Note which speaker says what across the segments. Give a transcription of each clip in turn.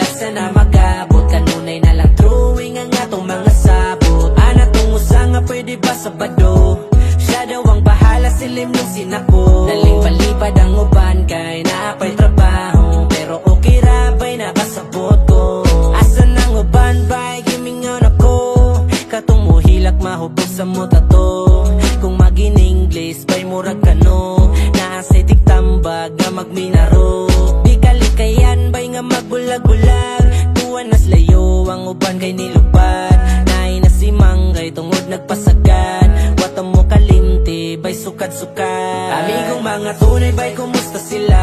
Speaker 1: talagsa na magabot. Kanunay na lang drawing ang atong mga sabot. Ana tungo sa nga pwede ba Sabado? Siya daw ang bahala, silim nung sinako. Daling palipad ang uban kay naapay trabaho. Pero okay ra ba'y nakasabot ko? Asan ang uban ba'y gimingon ako? Katong muhilak mahubog sa muta to. Kung mag-in-English ba'y murag kano? Naasay tiktambag nga magminaro. Di kalikayan ba'y nga magbulag-bulag. Tuwan nas layo ang uban kay nilupad. Naay na si Manggay tungod nagpasagad. Wata mo kalimti ba'y sukad-sukad. Amigong mga tunay ba'y kumusta sila?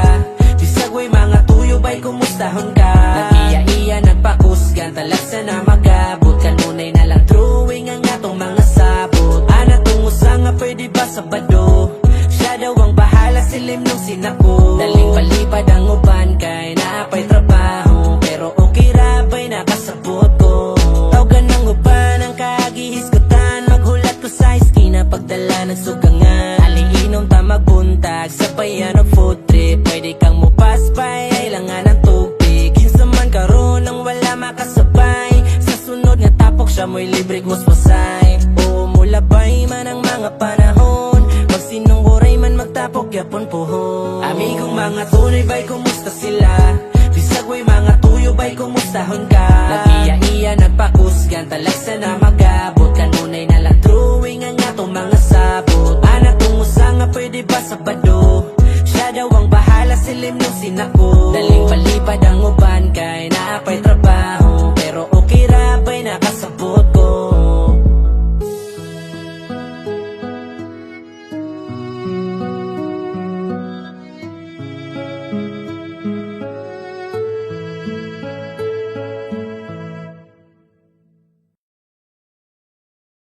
Speaker 1: Bisag way mga tuyo ba'y kumustahon ka? Nag-iya-iya nagpakusgan talagsa na magabot. Kanunay na lang drawing ang atong mga sabot. Ana tungo sa nga pwede ba Sabado? Siya daw ang bahala, silim nung sinako. Daling palipad ang uban kay naapay trabaho. Pero okay ra ba'y nakasabot ko? Tawgan ng uban ang kagihisgutan. Maghulat ko sa iskina pagdala ng sugangan. Aliinom ta magbuntag, sabayan og food trip. Pwede kang mupaspay, kailangan ng tubig. Kinsa man karon ang wala makasabay. Sa sunod nga tapok siya mo'y libre muspasay. Oo mulabay man ang mga panahon. Magsinong oray man magtapok yapon puhon. Amigong mga tunay ba'y kumusta sila? Bisag way mga tuyo ba'y kumustahon ka? Nag-iya-iya nagpakusgan talagsa na magabot. Kanunay na lang drawing ang atong mga sabot. Ana tungo sa nga pwede ba Sabado? Siya daw ang bahala, silim nung sinako. Daling palipad ang uban